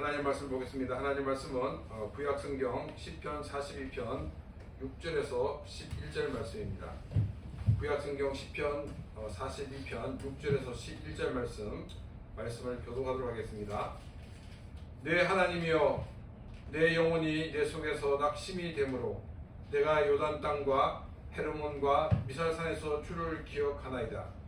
하나님 말씀 보겠습니다. 하나님 말씀은 구약성경 시편 42편 6절에서 11절 말씀입니다. 구약성경 시편 42편 6절에서 11절 말씀을 교독하도록 하겠습니다. 내 하나님이여, 내 영혼이 내 속에서 낙심이 되므로 내가 요단 땅과 헤르몬과 미살산에서 주를 기억하나이다.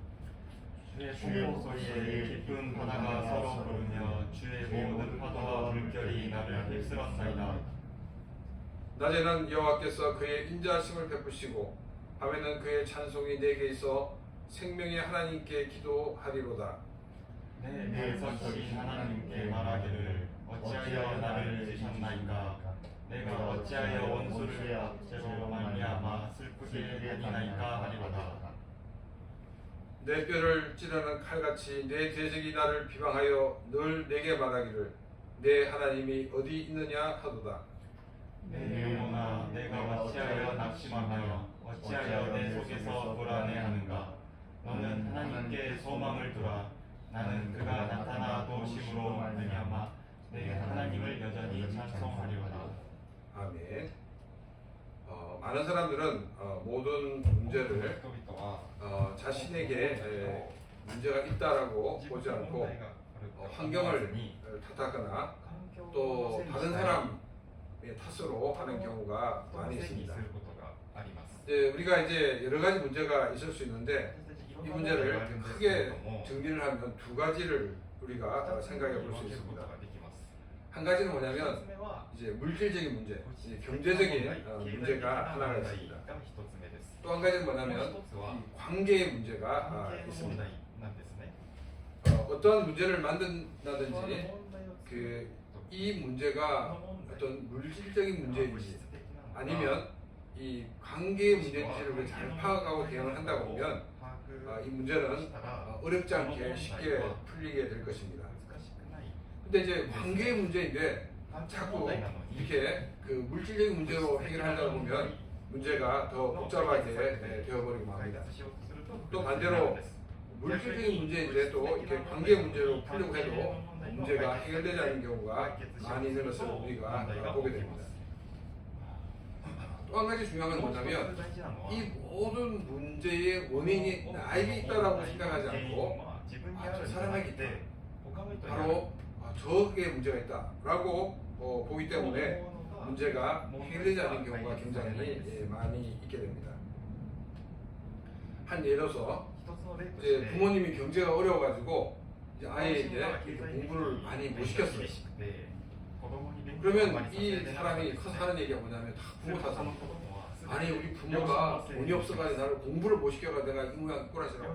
주의 목소리에 깊은 바다가 서로 부르며 주의 모든 파도와 물결이 나를 휩쓸었나이다. 낮에는 여호와께서 그의 인자하심을 베푸시고 밤에는 그의 찬송이 내게 있어 생명의 하나님께 기도하리로다. 내 선적인 하나님께 말하기를 어찌하여 나를 지셨나이까. 내가 어찌하여 원수를 악죄로 말미암아 슬프게 되니나이까 하리로다. 내 뼈를 찌르는 칼같이 내 대적이 나를 비방하여 늘 내게 말하기를 내 하나님이 어디 있느냐 하도다. 내 영혼아, 내가 어찌하여 낙심하며 어찌하여 내 속에서 불안해하는가. 너는 하나님께 소망을 두라. 나는 그가 나타나 도심으로 말미암아 내 하나님을 여전히 찬송하리로다. 아멘. 많은 사람들은 모든 문제를 자신에게 문제가 있다라고 보지 않고 환경을 탓하거나 또 다른 사람의 탓으로 하는 경우가 많이 있습니다. 우리가 이제 여러 가지 문제가 있을 수 있는데 이 문제를 크게 정리를 하면 두 가지를 우리가 생각해 볼 수 있습니다. 한 가지는 뭐냐면 이제 물질적인 문제, 이제 경제적인 문제가 하나가 있습니다. 또 한 가지는 뭐냐면 이 관계의 문제가 있습니다. 어떠한 문제를 만든다든지 이 문제가 어떤 물질적인 문제인지 아니면 이 관계의 문제인지를 잘 파악하고 대응을 한다고 보면 이 문제는 어렵지 않게 쉽게 풀리게 될 것입니다. 근데 이제 관계의 문제인데 자꾸 이렇게 그 물질적인 문제로 해결하려고 보면 문제가 더 복잡하게 되어버리고 맙니다. 또 반대로 물질적인 문제인데 또 이렇게 관계 문제로 풀려고 해도 문제가 해결되지 않는 경우가 많이 있는 것을 우리가 보게 됩니다. 또 한 가지 중요한 건 뭐냐면 이 모든 문제의 원인이 나에게 있다라고 생각하지 않고 저 사람에게 있다. 바로 저게 문제가 있다라고 보기 때문에 문제가 해결되지 않는 경우가 굉장히 많이 있게 됩니다. 한 예로서 이제 부모님이 경제가 어려워가지고 이제 아이에게 이렇게 공부를 많이 못 시켰어요. 그러면 이 사람이 커서 하는 얘기가 뭐냐면 다 부모 탓하는 거예요. 아니 우리 부모가 돈이 없어가지고 나를 공부를 못 시켜가 내가 이 모양 꼬라지라고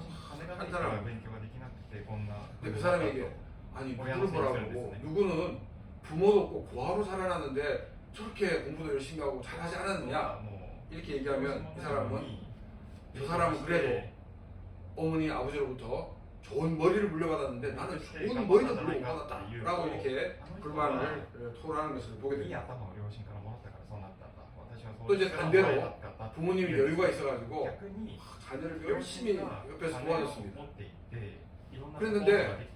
한 사람. 근데 그 사람에게 아니 누구를 보라고 누구는 부모도 없고 고아로 살아났는데 저렇게 공부도 열심히 하고 잘하지 않았느냐 이렇게 얘기하면 이 사람은 저 사람은 그래도 어머니 아버지로부터 좋은 머리를 물려받았는데 나는 좋은 머리도 물려 못 받았다 라고 이렇게 불만을 토로하는 것을 보게 됩니다. 또 이제 반대로 부모님이 여유가 있어가지고 자녀를 열심히 옆에서 도와줬습니다. 그랬는데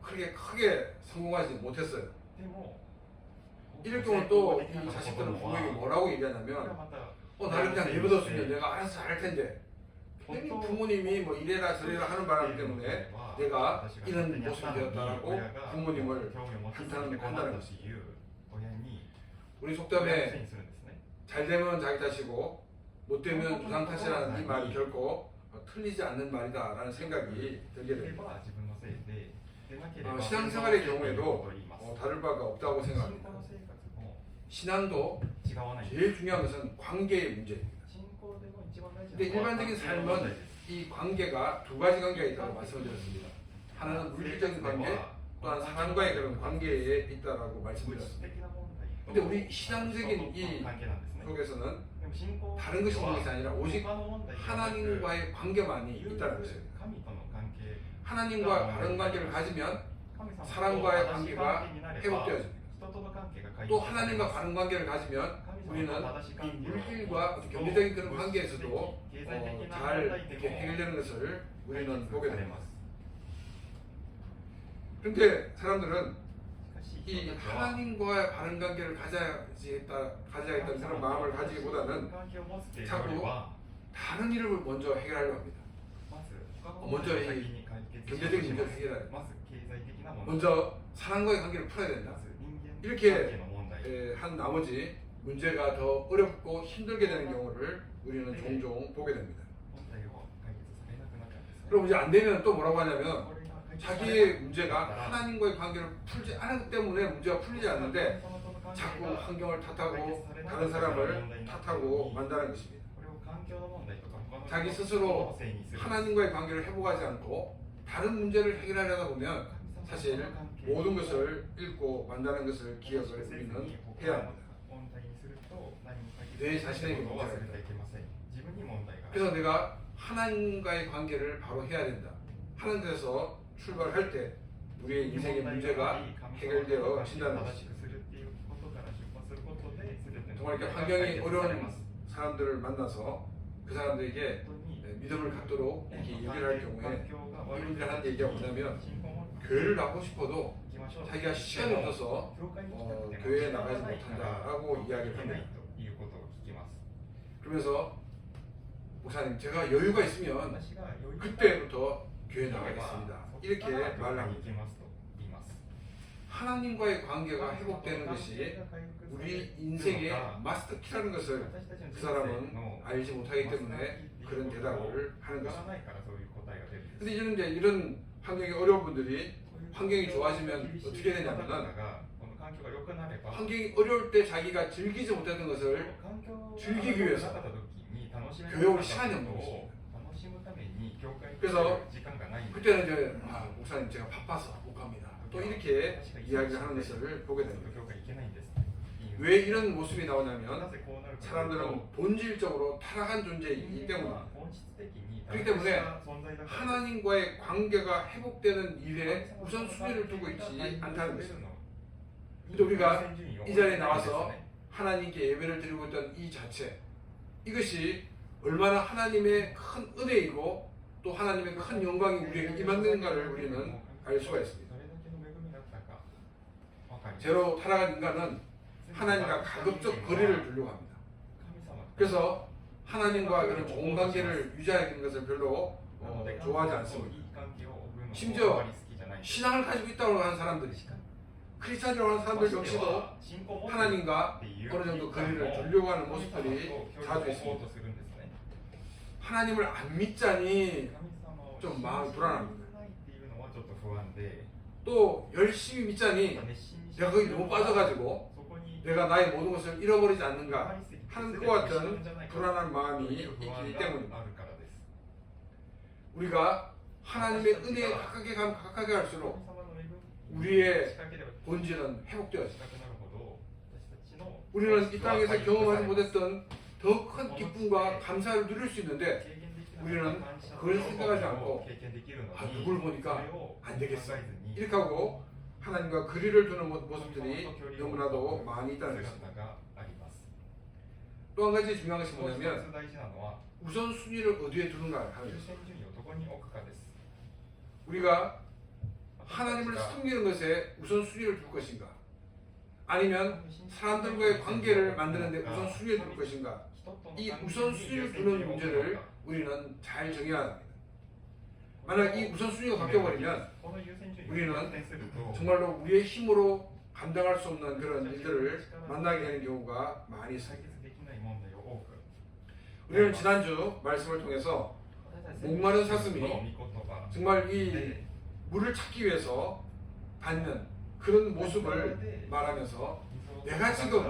그렇게 크게 성공하지 못했어요. 이럴 경우 또 이 자식들은 부모에게 뭐라고 얘기하냐면 나를 그냥 내버려뒀으면 내가 알아서 잘할 텐데 괜히 부모님이 뭐 이래라 저래라 하는 바람 때문에 내가 이런 모습이 되었다라고 부모님을 한탄한다는 것입니다. 우리 속담에 잘 되면 자기 탓이고 못 되면 부상 탓이라는 이 말이 결코 틀리지 않는 말이다라는 생각이 들게 됩니다. 신앙생활의 경우에도 다를 바가 없다고 생각합니다. 신앙도 제일 중요한 것은 관계의 문제입니다. 근데 일반적인 삶은 이 관계가 두 가지 관계가 있다고 말씀을 드렸습니다. 하나는 물질적인 관계, 또한 사람과의 그런 관계에 있다라고 말씀드렸습니다. 근데 우리 신앙적인 이 속에서는 다른 것이 있는 것이 아니라 오직 하나님과의 관계만이 있다는 것입니다. 하나님과 바른 관계를 가지면 사람과의 관계가 회복되어집니다. 또 하나님과 바른 관계를 가지면 우리는 이 물질과 경제적인 그런 관계에서도 잘 이렇게 해결되는 것을 우리는 보게 됩니다. 그런데 사람들은 이 하나님과의 바른 관계를 가져야겠다는 그런 마음을 가지기보다는 자꾸 다른 일을 먼저 해결하려고 합니다. 먼저 이 경제적인 문제를 해결하려. 먼저 사람과의 관계를 풀어야 된다. 이렇게 한 나머지 문제가 더 어렵고 힘들게 되는 경우를 우리는 종종 보게 됩니다. 그럼 이제 안 되면 또 뭐라고 하냐면 자기의 문제가 하나님과의 관계를 풀지 않았기 때문에 문제가 풀리지 않는데 자꾸 환경을 탓하고 다른 사람을 탓하고 만다는 것입니다. 자기 스스로 하나님과의 관계를 회복하지 않고 다른 문제를 해결하려다 보면 사실 모든 것을 잃고 만다는 것을 기억을 우리는 해야 합니다. 내 자신에게 문제가 있다. 그래서 내가 하나님과의 관계를 바로 해야 된다 하는 데서 출발할 때 우리의 인생의 문제가 해결되어 진다는 것입니다. 정말 이렇게 환경이 어려운 사람들을 만나서 그 사람들에게 믿음을 갖도록 이렇게 얘기를 할 경우에 이분들이 하는 얘기가 뭐냐면 교회를 나가고 싶어도 자기가 시간이 없어서 교회에 나가지 못한다라고 이야기를 합니다. 그러면서 목사님 제가 여유가 있으면 그때부터 교회에 나가겠습니다. 이렇게 말을 합니다. 하나님과의 관계가 회복되는 것이 우리 인생의 마스터 키라는 것을 그 사람은 알지 못하기 때문에 그런 대답을 하는 것입니다. 근데 이제 이런 환경이 어려운 분들이 환경이 좋아지면 어떻게 되냐면은 환경이 어려울 때 자기가 즐기지 못했던 것을 즐기기 위해서 교회 올 시간이 없는 것입니다. 그래서 그때는 이제 목사님 제가 바빠서 못 갑니다. 또 이렇게 이야기하는 것을 보게 됩니다. 왜 이런 모습이 나오냐면 사람들은 본질적으로 타락한 존재이기 때문입니다. 그렇기 때문에 하나님과의 관계가 회복되는 일에 우선순위를 두고 있지 않다는 것입니다. 근데 우리가 이 자리에 나와서 하나님께 예배를 드리고 있던 이 자체, 이것이 얼마나 하나님의 큰 은혜이고 또 하나님의 큰 영광이 우리에게 임하는가를 우리는 알 수가 있습니다. 죄로 타락한 인간은 하나님과 가급적 거리를 두려고 합니다. 그래서 하나님과 그런 좋은 관계를 유지하는 것을 별로 좋아하지 않습니다. 심지어 신앙을 가지고 있다고 하는 사람들이 크리스찬이라고 하는 사람들 역시도 하나님과 어느 정도 거리를 두려고 하는 모습들이 자주 있습니다. 하나님을 안 믿자니 좀 마음이 불안합니다. 또 열심히 믿자니 내가 거기 너무 빠져가지고 내가 나의 모든 것을 잃어버리지 않는가 하는 것 같은 불안한 마음이 있기 때문입니다. 우리가 하나님의 은혜에 가깝게 가면 가깝게 갈수록 우리의 본질은 회복되어집니다. 우리는 이 땅에서 경험하지 못했던 더 큰 기쁨과 감사를 누릴 수 있는데 우리는 그걸 생각하지 않고 누굴 보니까 안 되겠어 이렇게 하고 하나님과 거리를 두는 모습들이 너무나도 많이 있다는 것입니다. 또 한 가지 중요한 것이 뭐냐면 우선순위를 어디에 두는가 하는 것입니다. 우리가 하나님을 섬기는 것에 우선순위를 둘 것인가 아니면 사람들과의 관계를 만드는 데 우선순위를 둘 것인가 이 우선순위를 두는 문제를 우리는 잘 정해야 합니다. 만약 이 우선순위가 바뀌어버리면 우리는 정말로 우리의 힘으로 감당할 수 없는 그런 일들을 만나게 되는 경우가 많이 있습니다. 우리는 지난주 말씀을 통해서 목마른 사슴이 정말 이 물을 찾기 위해서 닿는 그런 모습을 말하면서 내가 지금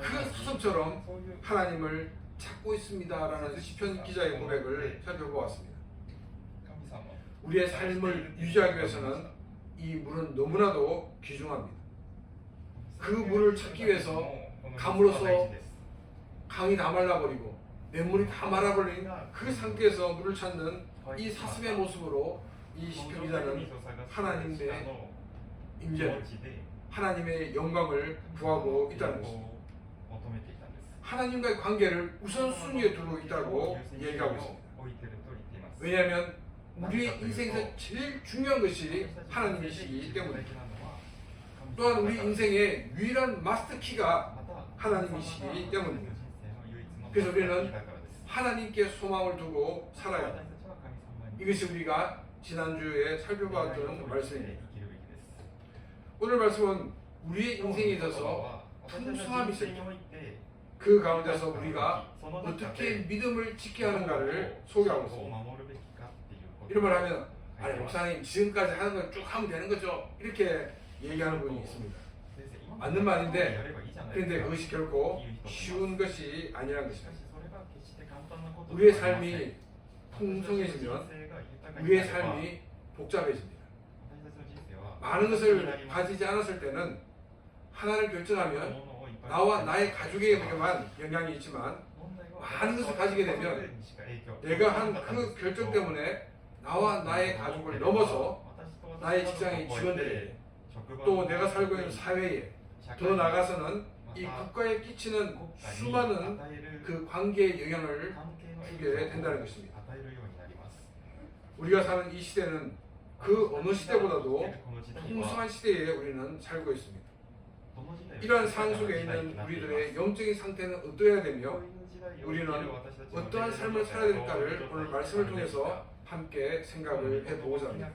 그 사슴처럼 하나님을 찾고 있습니다라는 시편 기자의 고백을 살펴보았습니다. 우리의 삶을 유지하기 위해서는 이 물은 너무나도 귀중합니다. 그 물을 찾기 위해서 감으로써 강이 다 말라버리고 냇물이 다 말아버린 그 상태에서 물을 찾는 이 사슴의 모습으로 이 시편 기자는 하나님의 임재를 하나님의 영광을 구하고 있다는 것입니다. 하나님과의 관계를 우선순위에 두고 있다고 얘기하고 있습니다. 왜냐하면 우리의 인생에서 제일 중요한 것이 하나님이시기 때문입니다. 또한 우리 인생의 유일한 마스터 키가 하나님이시기 때문입니다. 그래서 우리는 하나님께 소망을 두고 살아야 합니다. 이것이 우리가 지난주에 살펴봤던 말씀입니다. 오늘 말씀은 우리의 인생에 있어서 풍성함이 있을 때 그 가운데서 우리가 어떻게 믿음을 지켜야 하는가를 소개하고 있습니다. 이런 말 하면 아니 목사님 지금까지 하는 걸 쭉 하면 되는 거죠? 이렇게 얘기하는 분이 있습니다. 맞는 말인데 그런데 그것이 결코 쉬운 것이 아니라는 것입니다. 우리의 삶이 풍성해지면 우리의 삶이 복잡해집니다. 많은 것을 가지지 않았을 때는 하나를 결정하면 나와 나의 가족에게만 영향이 있지만 많은 것을 가지게 되면 내가 한 그 결정 때문에 나와 나의 가족을 넘어서 나의 직장의 직원들에게 또 내가 살고 있는 사회에 더 나아가서는 이 국가에 끼치는 수많은 그 관계에 영향을 주게 된다는 것입니다. 우리가 사는 이 시대는 그 어느 시대보다도 풍성한 시대에 우리는 살고 있습니다. 이러한 상황 속에 있는 우리들의 영적인 상태는 어떠해야 되며 우리는 어떠한 삶을 살아야 될까를 오늘 말씀을 통해서 함께 생각을 해보고자 합니다.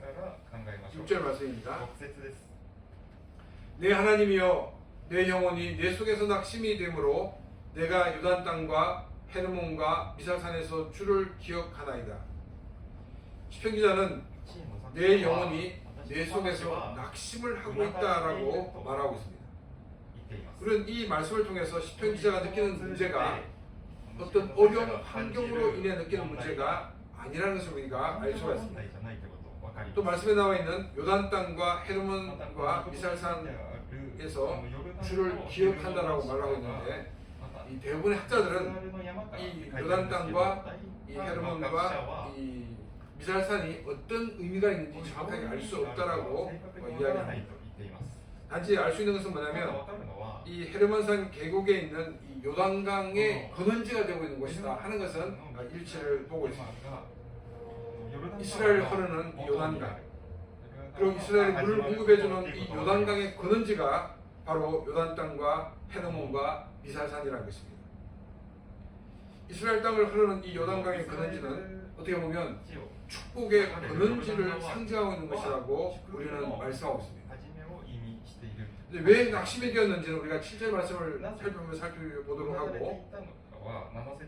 6절 말씀입니다. 내 하나님이여 내 영혼이 내 속에서 낙심이 되므로 내가 요단 땅과 헤르몬과 미사산에서 주를 기억하나이다. 시편 기자는 내 영혼이 내 속에서 낙심을 하고 있다라고 말하고 있습니다. 우리는 이 말씀을 통해서 시편 기자가 느끼는 문제가 어떤 어려운 환경으로 인해 느끼는 문제가 아니라는 것을 우리가 알 수가 있습니다. 또 말씀에 나와 있는 요단 땅과 헤르몬과 미살산에서 주를 기억한다라고 말하고 있는데 이 대부분의 학자들은 이 요단 땅과 이 헤르몬과 이 미살산이 어떤 의미가 있는지 정확하게 알 수 없다라고 이야기합니다. 단지 알 수 있는 것은 뭐냐면 이 헤르몬산 계곡에 있는 이 요단강의 근원지가 되고 있는 곳이다 하는 것은 일치를 보고 있습니다. 이스라엘 흐르는 이 요단강 그리고 이스라엘이 물을 공급해주는 이 요단강의 근원지가 바로 요단 땅과 헤르몬과 미살산이라는 것입니다. 이스라엘 땅을 흐르는 이 요단강의 근원지는 어떻게 보면 축복의 근원지를 상징하고 있는 것이라고 우리는 말씀하고 있습니다. 왜 낙심이 되었는지는 우리가 7절 말씀을 살펴보도록 하고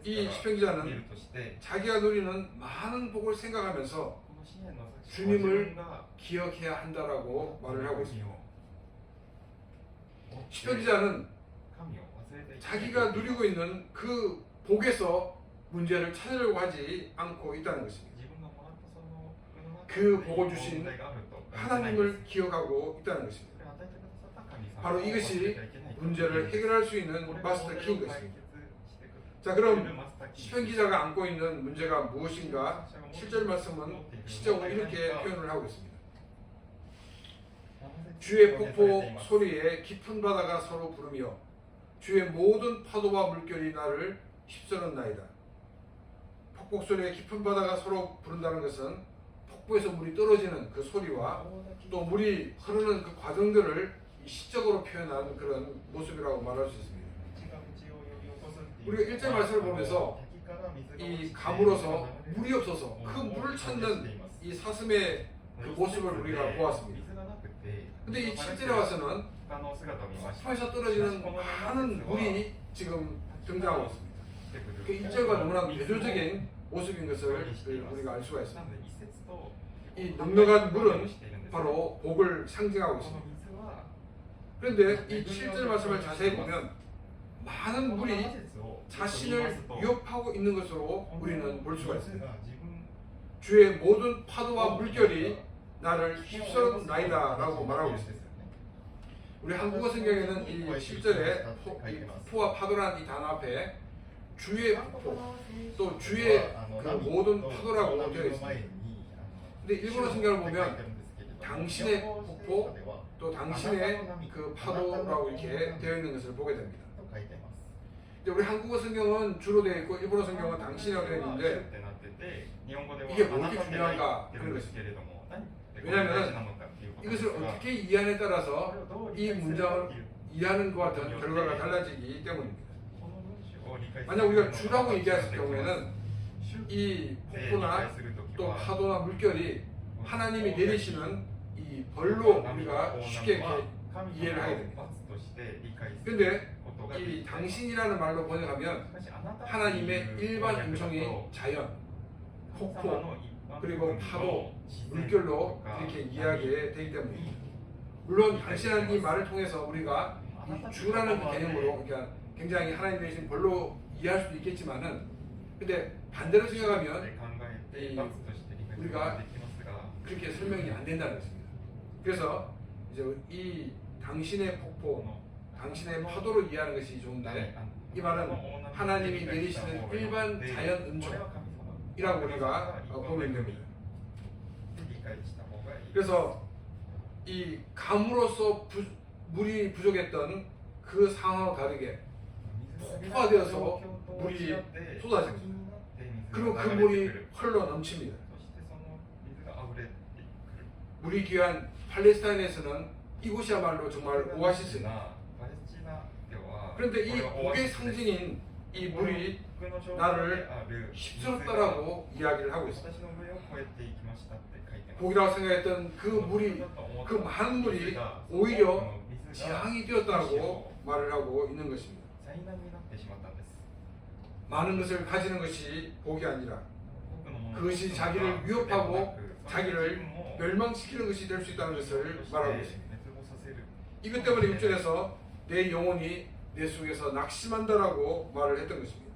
이 시편 기자는 자기가 누리는 많은 복을 생각하면서 주님을 기억해야 한다라고 말을 하고 있습니다. 시편 기자는 자기가 누리고 있는 그 복에서 문제를 찾으려고 하지 않고 있다는 것입니다. 그 복을 주신 하나님을 기억하고 있다는 것입니다. 바로 이것이 문제를 해결할 수 있는 마스터 키인 것입니다. 자, 그럼 시편 기자가 안고 있는 문제가 무엇인가? 7절 말씀은 시적으로 이렇게 표현을 하고 있습니다. 주의 폭포 소리에 깊은 바다가 서로 부르며 주의 모든 파도와 물결이 나를 휩쓸었나이다. 폭포 소리에 깊은 바다가 서로 부른다는 것은 폭포에서 물이 떨어지는 그 소리와 또 물이 흐르는 그 과정들을 시적으로 표현한 그런 모습이라고 말할 수 있습니다. 우리가 1절 말씀을 보면서 이 감으로서 물이 없어서 그 물을 찾는 이 사슴의 그 모습을 우리가 보았습니다. 근데 이 7절에 와서는 폭포에서 떨어지는 많은 물이 지금 등장하고 있습니다. 그 1절과 너무나 대조적인 모습인 것을 우리가 알 수가 있습니다. 이 넉넉한 물은 바로 복을 상징하고 있습니다. 그런데 이 7절 말씀을 자세히 보면 많은 물이 자신을 위협하고 있는 것으로 우리는 볼 수가 있습니다. 주의 모든 파도와 물결이 나를 휩쓸었나이다 라고 말하고 있습니다. 우리 한국어 성경에는 이 7절에 폭포와 파도라는 이 단어 앞에 주의 폭포 또 주의 그 모든 파도라고 되어 있습니다. 근데 일본어 성경을 보면 당신의 폭포 또 당신의 그 파도라고 이렇게 되어 있는 것을 보게 됩니다. 우리 한국어 성경은 주로 되어 있고 일본어 성경은 당신이라고 되어 있는데 이게 뭐 이렇게 중요한가 그런 것입니다. 왜냐하면 이것을 어떻게 이해하느냐에 따라서 이 문장을 이해하는 것과 같은 결과가 달라지기 때문입니다. 만약 우리가 주라고 얘기했을 경우에는 이 폭포나 또 파도나 물결이 하나님이 내리시는 이 벌로 우리가 쉽게 이렇게 이해를 하게 됩니다. 근데 이 당신이라는 말로 번역하면 하나님의 일반 음성이 자연, 폭포, 그리고 파도, 물결로 이렇게 이해하게 되기 때문입니다. 물론 당신이라는 이 말을 통해서 우리가 이 주라는 그 개념으로 그러니까 굉장히 하나님 되신 벌로 이해할 수도 있겠지만은 근데 반대로 생각하면 우리가 그렇게 설명이 안 된다는 것입니다. 그래서 이제 이 당신의 폭포, 당신의 파도로 이해하는 것이 좋은데 이 말은 하나님이 내리시는 일반 자연 음성이라고 우리가 보면 됩니다. 그래서 이 감으로써 물이 부족했던 그 상황과 다르게 폭포가 되어서 물이 쏟아집니다. 그리고 그 물이 흘러 넘칩니다. 물이 귀한 팔레스타인에서는 이곳이야말로 정말 오아시스입니다. 그런데 이 복의 상징인 이 물이 나를 휩쓸었다라고 이야기를 하고 있습니다. 복이라고 생각했던 그 물이, 그 많은 물이 오히려 재앙이 되었다고 말을 하고 있는 것입니다. 많은 것을 가지는 것이 복이 아니라 그것이 자기를 위협하고 자기를 멸망시키는 것이 될 수 있다는 것을 말하고 있습니다. 이것 때문에 6절에서 내 영혼이 내 속에서 낙심한다라고 말을 했던 것입니다.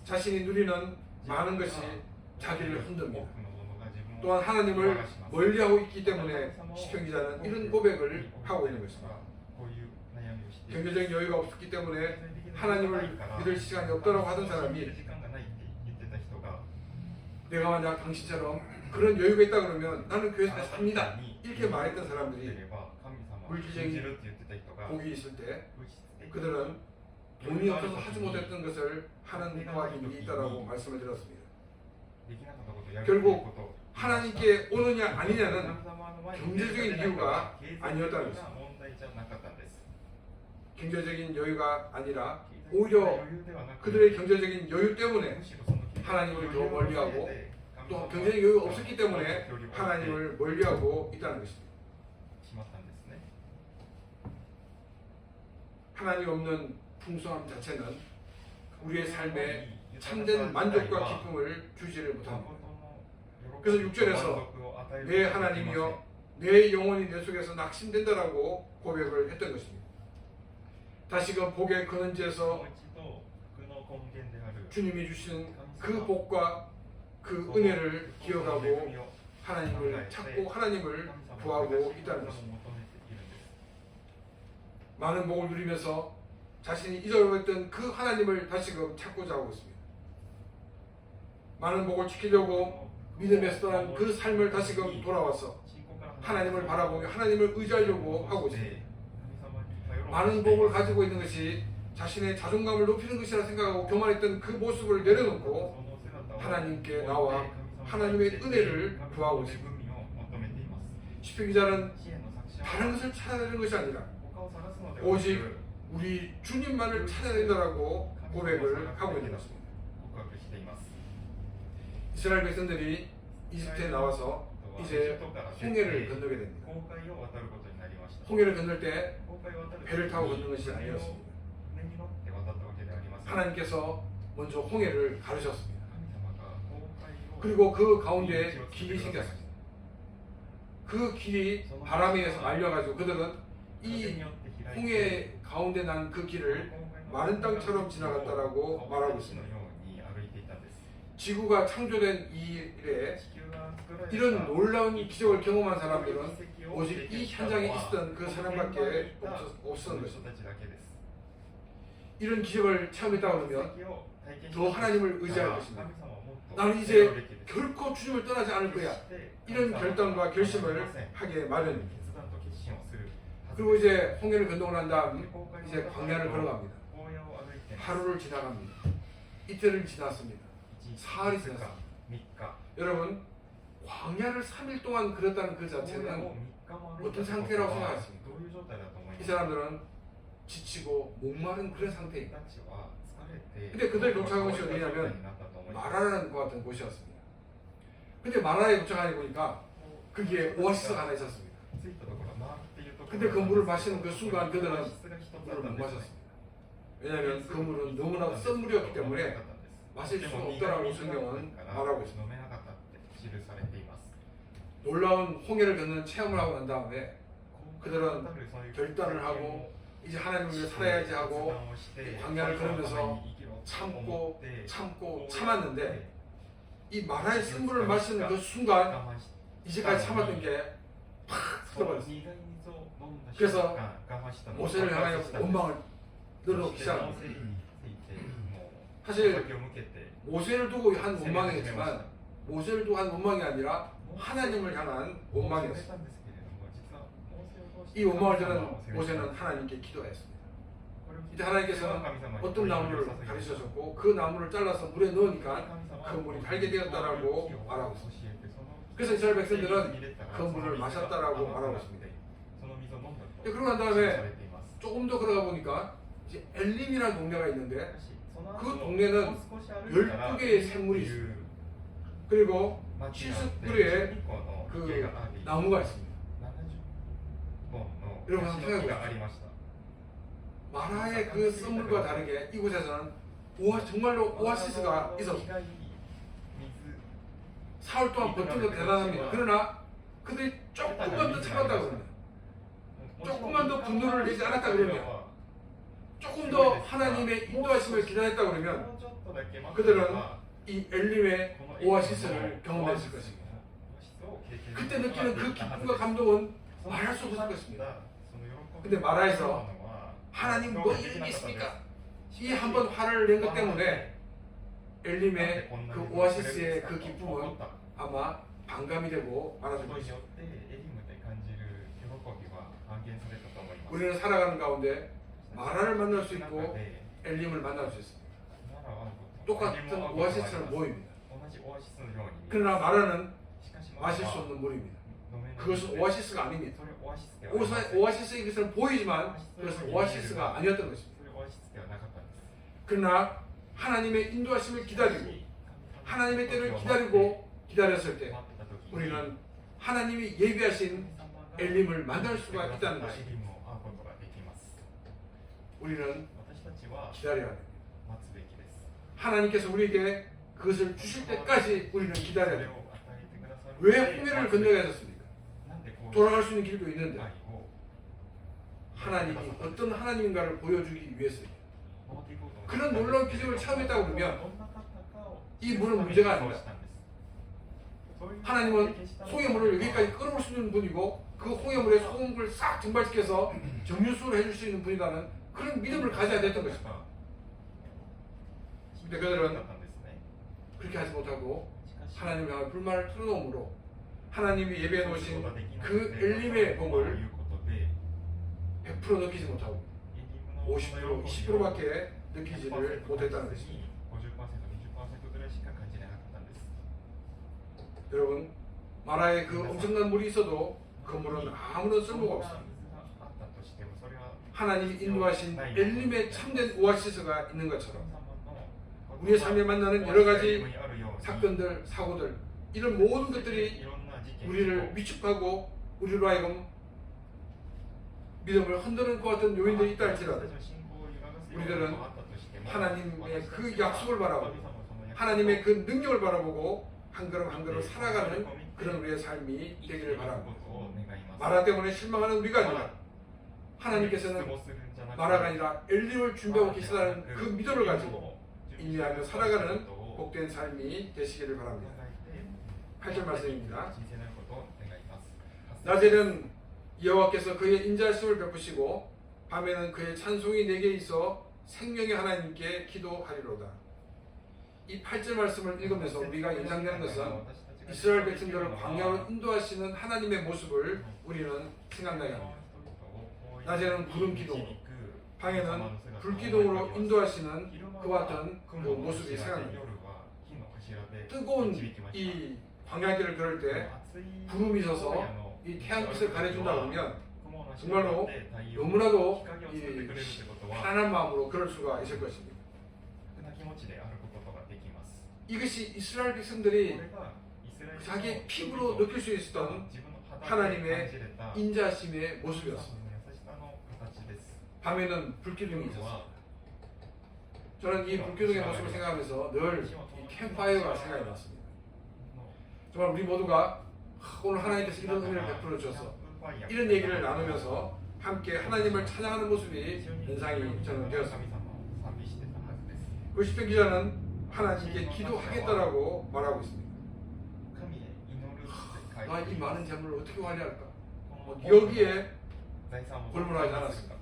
자신이 누리는 많은 것이 자기를 흔듭니다. 또한 하나님을 멀리하고 있기 때문에 시편 기자는 이런 고백을 하고 있는 것입니다. 경제적인 여유가 없었기 때문에 하나님을 믿을 시간이 없다고 하던 사람이 내가 만약 당신처럼 그런 여유가 있다 그러면 나는 교회에서 삽니다 이렇게 말했던 사람들이 물질적인 복이 있을 때 그들은 돈이 없어서 하지 못했던 것을 하는 그와 힘이 있다라고 말씀을 드렸습니다. 결국 하나님께 오느냐 아니냐는 경제적인 이유가 아니었다는 것입니다. 경제적인 여유가 아니라 오히려 그들의 경제적인 여유 때문에 하나님을 더 멀리하고 또 경제적인 여유가 없었기 때문에 하나님을 멀리하고 있다는 것입니다. 하나님 없는 풍성함 자체는 우리의 삶에 참된 만족과 기쁨을 주지를 못합니다. 그래서 6절에서 내 하나님이여 내 영혼이 내 속에서 낙심된다라고 고백을 했던 것입니다. 다시금 복의 근원지에서 주님이 주신 그 복과 그 은혜를 기억하고 하나님을 찾고 하나님을 구하고 있다는 것입니다. 많은 복을 누리면서 자신이 잊어버렸던 그 하나님을 다시금 찾고자 하고 있습니다. 많은 복을 지키려고 믿음에서 떠난 그 삶을 다시금 돌아와서 하나님을 바라보며 하나님을 의지하려고 하고 있습니다. 많은 복을 가지고 있는 것이 자신의 자존감을 높이는 것이라 생각하고 교만했던 그 모습을 내려놓고 하나님께 나와 하나님의 은혜를 구하고 있습니다. 시편 기자는 다른 것을 찾아내는 것이 아니라 오직 우리 주님만을 찾아낸다라고 고백을 하고 있는 것입니다. 이스라엘 백성들이 이집트에 나와서 이제 홍해를 건너게 됩니다. 홍해를 건널 때 배를 타고 건너는 것이 아니었습니다. 하나님께서 먼저 홍해를 가르셨습니다. 그리고 그 가운데 길이 생겼습니다. 그 길이 바람에 의해서 말려가지고 그들은 이 홍해 가운데 난 그 길을 마른 땅처럼 지나갔다라고 말하고 있습니다. 지구가 창조된 이 일에 이런 놀라운 기적을 경험한 사람들은 오직 이 현장에 있었던 그 사람밖에 없었던 것입니다. 이런 기적을 체험했다 그러면 더 하나님을 의지할 것입니다. 나는 이제 결코 주님을 떠나지 않을 거야. 이런 결단과 결심을 하게 마련입니다. 그리고 이제 홍해를 건너고 난 다음 이제 광야를 걸어갑니다. 하루를 지나갑니다. 이틀을 지났습니다. 사흘이 지났습니다. 여러분 광야를 3일 동안 걸었다는 그 자체는 어떤 상태라고 생각하십니까? 이 사람들은 지치고 목마른 그런 상태입니다. 근데 그들이 도착한 곳이 어디냐면 마라라는 것 같은 곳이었습니다. 근데 마라에 도착하니 보니까 거기에 오아시스가 하나 있었습니다. 근데 그 물을 마시는 그 순간 그들은 물을 못 마셨습니다. 왜냐하면 그 물은 너무나 쓴 물이었기 때문에 마실 수 없다라고 성경은 말하고 있습니다. 놀라운 홍해를 걷는 체험을 하고 난 다음에 그들은 결단을 하고 이제 하나님을 위해 살아야지 하고 광야를 걸으면서 참고 참았는데 이 마라의 쓴물을 마시는 그 순간 이제까지 참았던 게 팍 터져버렸습니다. 그래서 모세를 향하여 원망을 늘어놓기 시작합니다. 사실 모세를 두고 한 원망이었지만 모세를 두고 한 원망이 아니라 하나님을 향한 원망이었습니다. 이 원망을 저는 모세는 하나님께 기도했습니다. 이제 하나님께서는 어떤 나무를 가르치셨고 그 나무를 잘라서 물에 넣으니까 그 물이 달게 되었다라고 말하고 있습니다. 그래서 이스라엘 백성들은 그 물을 마셨다라고 말하고 있습니다. 그러고 난 다음에 조금 더 걸어가 보니까 이제 엘림이라는 동네가 있는데 그 동네는 12개의 샘물이 있습니다. 그리고 70그루의 그 나무가 있습니다. 여러분 한번 생각해보세요. 마라의 그 썰물과 다르게 이곳에서는 정말로 오아시스가 있었습니다. 사흘 동안 버틴 것 대단합니다. 그러나 그들이 조금만 더 참았다 그러면, 조금만 더 분노를 내지 않았다 그러면, 조금 더 하나님의 인도하심을 기다렸다 그러면 그들은 이 엘림의 오아시스를 경험했을 것입니다. 그때 느끼는 그 기쁨과 감동은 말할 수 없을 것입니다. 근데 마라에서 하나님 뭐 이런 게 있습니까? 이 한 번 화를 낸 것 때문에 엘림의 그 오아시스의 그 기쁨은 아마 반감이 되고 말아줄 것입니다. 우리는 살아가는 가운데 마라를 만날 수 있고 엘림을 만날 수 있습니다. 똑같은 오아시스는 모입니다. 그러나 마라는 마실 수 없는 물입니다. 그것은 오아시스가 아닙니다. 오아시스의 것은 보이지만 그것은 오아시스가 아니었던 것입니다. 그러나 하나님의 인도하심을 기다리고 하나님의 때를 기다리고 기다렸을 때 우리는 하나님이 예비하신 엘림을 만날 수가 있다는 것입니다. 우리는 기다려야 됩니다. 하나님께서 우리에게 그것을 주실 때까지 우리는 기다려야 됩니다. 왜 홍해를 건너게 하셨습니까? 돌아갈 수 있는 길도 있는데 하나님이 어떤 하나님인가를 보여주기 위해서요. 그런 놀라운 기적을 체험했다고 그러면 이 물은 문제가 아닙니다. 하나님은 홍해물을 여기까지 끌어올 수 있는 분이고 그 홍해물에 소금을 싹 증발시켜서 정유수를 해줄 수 있는 분이라는 그런 믿음을 가져야 됐던 것입니다. 근데 그들은 그렇게 하지 못하고 하나님을 향해 불만을 털어놓음으로 하나님이 예배해 놓으신 그 엘림의 몸을 100% 느끼지 못하고 50%, 20%밖에 느끼지를 못했다는 것입니다. 여러분, 마라에 그 엄청난 물이 있어도 그 물은 아무런 쓸모가 없습니다. 하나님이 인도하신 엘림의 참된 오아시스가 있는 것처럼 우리의 삶에 만나는 여러 가지 사건들, 사고들, 이런 모든 것들이 우리를 위축하고 우리로 하여금 믿음을 흔드는 것 같은 요인들이 있다 할지라도 우리들은 하나님의 그 약속을 바라보고 하나님의 그 능력을 바라보고 한 걸음 한 걸음 살아가는 그런 우리의 삶이 되기를 바랍니다. 마라 때문에 실망하는 우리가 아니라 하나님께서는 마라가 아니라 엘림을 준비하고 계시다는 그 믿음을 가지고 인내하며 살아가는 복된 삶이 되시기를 바랍니다. 8절 말씀입니다. 낮에는 여호와께서 그의 인자하심을 베푸시고 밤에는 그의 찬송이 내게 있어 생명의 하나님께 기도하리로다. 이 8절 말씀을 읽으면서 우리가 인상되는 것은 이스라엘 백성들을 광야로 인도하시는 하나님의 모습을 우리는 생각나게 합니다. 낮에는 구름 기둥으로, 밤에는 불 기둥으로 인도하시는 그와 같은 그 모습이 생각납니다. 뜨거운 이 광야길을 걸을 때 구름이 져서 이 태양빛을 가려준다 그러면 정말로 너무나도 이 편안한 마음으로 걸을 수가 있을 것입니다. 이것이 이스라엘 백성들이 자기 피부로 느낄 수 있었던 하나님의 인자심의 모습이었습니다. 밤에는 불기둥이 있었습니다. 저는 이 불기둥의 모습을 생각하면서 늘 이 캠파이어가 생각이 났습니다. 정말 우리 모두가 오늘 하나님께서 이런 은혜를 베풀어 주셔서 이런 얘기를 나누면서 함께 하나님을 찬양하는 모습이 연상이 저는 되었습니다. 그 시편 기자는 하나님께 기도하겠다라고 말하고 있습니다. 나 이 많은 재물을 어떻게 관리할까? 여기에 골몰하지 않았습니다.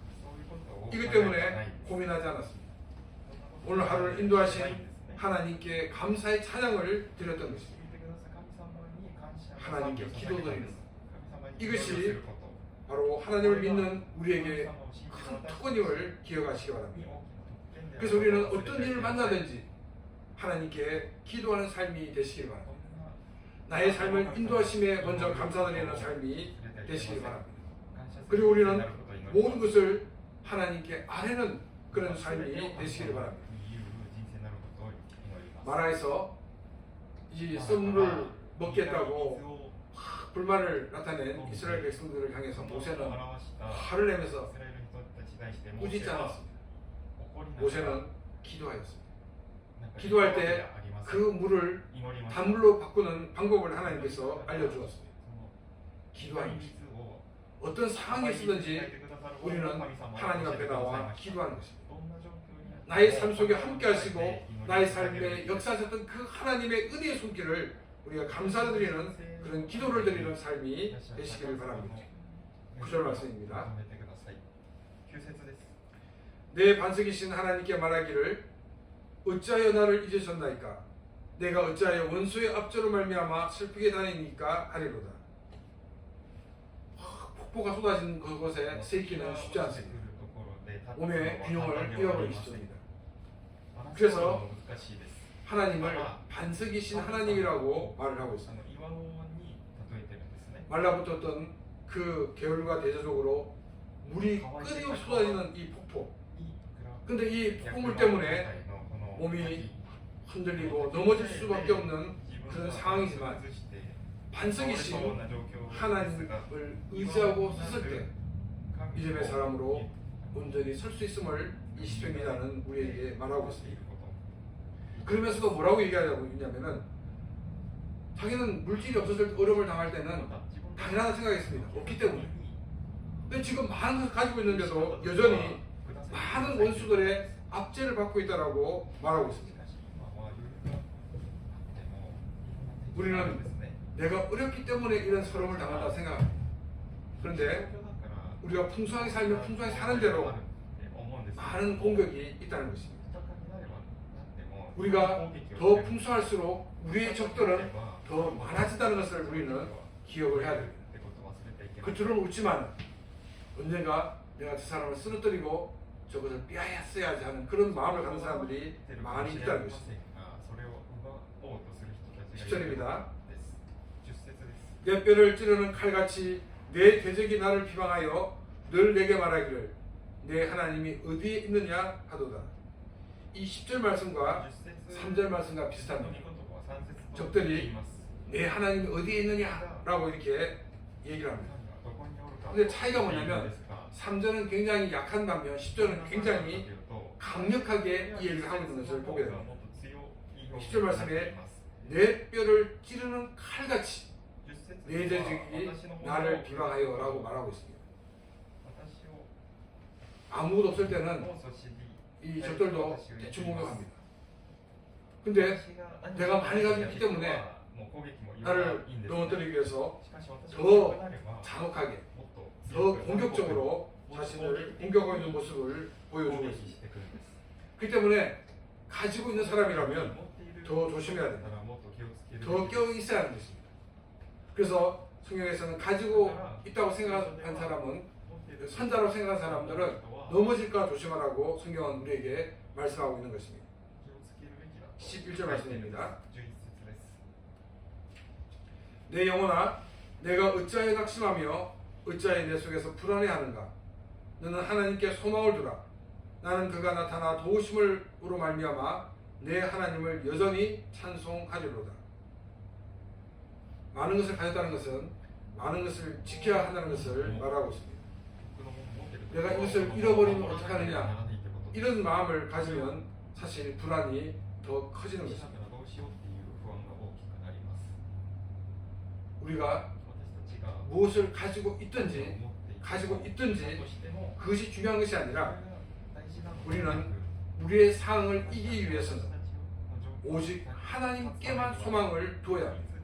이것 때문에 고민하지 않았습니다. 오늘 하루를 인도하신 하나님께 감사의 찬양을 드렸던 것입니다. 하나님께 기도드리는 것. 이것이 바로 하나님을 믿는 우리에게 큰 특권임을 기억하시기 바랍니다. 그래서 우리는 어떤 일을 만나든지 하나님께 기도하는 삶이 되시길 바랍니다. 나의 삶을 인도하심에 먼저 감사드리는 삶이 되시길 바랍니다. 그리고 우리는 모든 것을 하나님께 아뢰는 그런 삶이 되시길 바랍니다. 마라에서 이 썸을 먹겠다고 불만을 나타낸 이스라엘 백성들을 향해서 모세는 화를 내면서 꾸짖지 않았습니다. 모세는 기도하였습니다. 기도할 때 그 물을 단물로 바꾸는 방법을 하나님께서 알려주었습니다. 기도하는 것입니다. 어떤 상황이 있든지 우리는 하나님 앞에 나와 기도하는 것입니다. 나의 삶 속에 함께 하시고 나의 삶에 역사하셨던 그 하나님의 은혜의 손길을 우리가 감사드리는 그런 기도를 드리는 삶이 되시기를 바랍니다. 9절 말씀입니다. 내 반석이신 하나님께 말하기를 어찌하여 나를 잊으셨나이까? 내가 어찌하여 원수의 압제로 말미암아 슬프게 다니니까 하리로다. 폭포가 쏟아진 그곳에 서 있기는 쉽지 않습니다. 몸의 균형을 잃어버리기 쉽습니다. 그래서 하나님을 반석이신 하나님이라고 말을 하고 있습니다. 말라붙었던 그 계율과 대조적으로 물이 끊임없이 쏟아지는 이 폭포. 근데 이 폭포물 때문에 몸이 흔들리고 넘어질 수밖에 없는 그런 상황이지만 반석이신 하나님을 의지하고 섰을 때 믿음의 사람으로 온전히 설 수 있음을 이 시편기자는 우리에게 말하고 있습니다. 그러면서도 뭐라고 얘기하냐고 했냐면은 자기는 물질이 없어질 때 어려움을 당할 때는 당연하다 생각했습니다. 없기 때문에. 근데 지금 많은 것을 가지고 있는데도 여전히 많은 원수들의 압제를 받고 있다라고 말하고 있습니다. 우리는 내가 어렵기 때문에 이런 서름을 당한다 생각합니다. 그런데 우리가 풍성하게 살면 풍성하게 사는 대로 많은 공격이 있다는 것입니다. 우리가 더 풍성할수록 우리의 적들은 더 많아진다는 것을 우리는 기억을 해야 됩니다. 겉으로는 웃지만 언젠가 내가 저 사람을 쓰러뜨리고 저것을 빼앗아야지 하는 그런 마음을 갖는 사람들이 많이 있다는 것입니다. 10절입니다. 내 뼈를 찌르는 칼같이 내 대적이 나를 비방하여 늘 내게 말하기를 내 하나님이 어디에 있느냐 하도다. 이 10절 말씀과 3절 말씀과 비슷합니다. 적들이 내 하나님이 어디에 있느냐라고 이렇게 얘기를 합니다. 근데 차이가 뭐냐면 3절은 굉장히 약한 반면 10절은 굉장히 강력하게 이 얘기를 하고 있는 것을 보게 됩니다. 10절 말씀에 내 뼈를 찌르는 칼같이 내 대적이 나를 비방하여 라고 말하고 있습니다. 아무것도 없을 때는 이 적들도 대충 공격합니다. 근데 내가 많이 가지고 있기 때문에 나를 넘어뜨리기 위해서 더 잔혹하게 더 공격적으로 자신을 공격하고 있는 모습을 보여주고 있습니다. 그렇기 때문에 가지고 있는 사람이라면 더 조심해야 됩니다. 더 껴 있어야 하는 것입니다. 그래서 성경에서는 가지고 있다고 생각한 사람은 선자라고 생각한 사람들은 넘어질까 조심하라고 성경은 우리에게 말씀하고 있는 것입니다. 11절 말씀입니다. 내 영혼아, 내가 어찌하여 낙심하며 어찌하여 내 속에서 불안해하는가? 너는 하나님께 소망을 두라. 나는 그가 나타나 도우심으로 말미암아 내 하나님을 여전히 찬송하리로다. 많은 것을 가졌다는 것은 많은 것을 지켜야 한다는 것을 말하고 있습니다. 내가 이것을 잃어버리면 어떡하느냐, 이런 마음을 가지면 사실 불안이 더 커지는 것입니다. 우리가 무엇을 가지고 있든지 그것이 중요한 것이 아니라 우리는 우리의 상황을 이기기 위해서는 오직 하나님께만 소망을 두어야 합니다.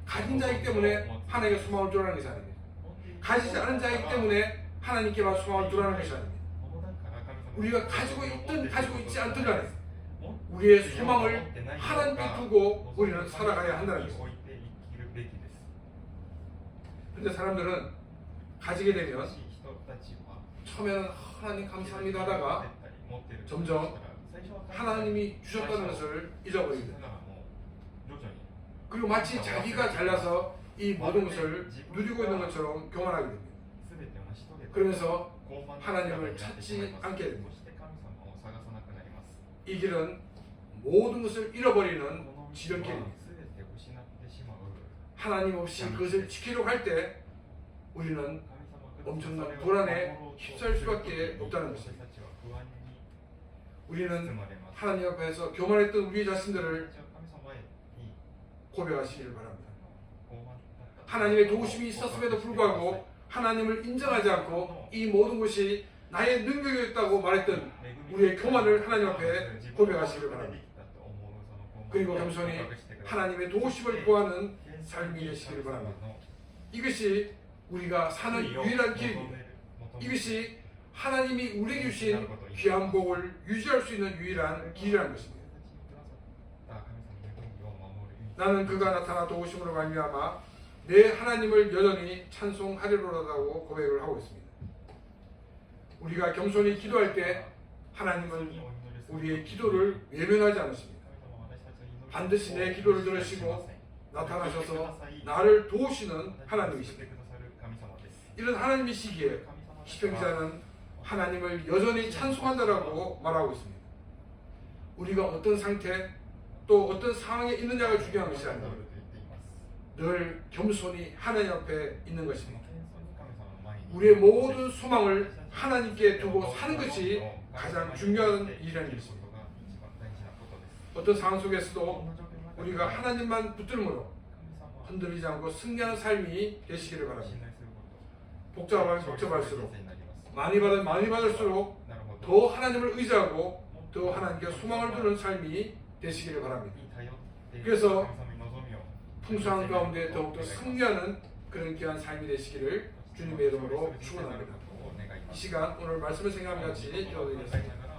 가진 자이기 때문에 하나님께 소망을 두라는 것이 아닙니다. 가지지 않은 자이기 때문에 하나님께만 소망을 두라는 것이 아닙니다. 우리가 가지고 있든 가지고 있지 않든 간에 우리의 소망을 하나님께 두고 우리는 살아가야 한다는 것입니다. 그런데 사람들은 가지게 되면 처음에는 하나님 감사합니다 하다가 점점 하나님이 주셨다는 것을 잊어버립니다. 그리고 마치 자기가 잘나서 이 모든 것을 누리고 있는 것처럼 교만하게 됩니다. 그러면서 하나님을 찾지 않게 됩니다. 이 길은 모든 것을 잃어버리는 지름길입니다. 하나님 없이 그것을 지키려고 할 때 우리는 엄청난 불안에 휩싸일 수밖에 없다는 것입니다. 우리는 하나님 앞에서 교만했던 우리 자신들을 고백하시기를 바랍니다. 하나님의 도우심이 있었음에도 불구하고 하나님을 인정하지 않고 이 모든 것이 나의 능력이었다고 말했던 우리의 교만을 하나님 앞에 고백하시기를 바랍니다. 그리고 겸손히 하나님의 도우심을 구하는 삶이 되시기를 바랍니다. 이것이 우리가 사는 유일한 길입니다. 이것이 하나님이 우리에게 주신 귀한 복을 유지할 수 있는 유일한 길이라는 것입니다. 나는 그가 나타나 도우심으로 말미암아 내 하나님을 여전히 찬송하리로라고 고백을 하고 있습니다. 우리가 겸손히 기도할 때 하나님은 우리의 기도를 외면하지 않으십니다. 반드시 내 기도를 들으시고 나타나셔서 나를 도우시는 하나님이십니다. 이런 하나님이시기에 시편 기자는 하나님을 여전히 찬송한다라고 말하고 있습니다. 우리가 어떤 상태 또 어떤 상황에 있느냐가 중요한 것이 아니라 늘 겸손히 하나님 앞에 있는 것입니다. 우리의 모든 소망을 하나님께 두고 사는 것이 가장 중요한 일이라는 것입니다. 어떤 상황 속에서도 우리가 하나님만 붙들므로 흔들리지 않고 승리하는 삶이 되시기를 바랍니다. 복잡할수록 많이 받을수록 더 하나님을 의지하고 더 하나님께 소망을 두는 삶이 되시기를 바랍니다. 그래서 풍성한 가운데 더욱더 승리하는 그런 귀한 삶이 되시기를 주님의 이름으로 축원합니다. 이 시간 오늘 말씀을 생각하며 같이 기도드리겠습니다.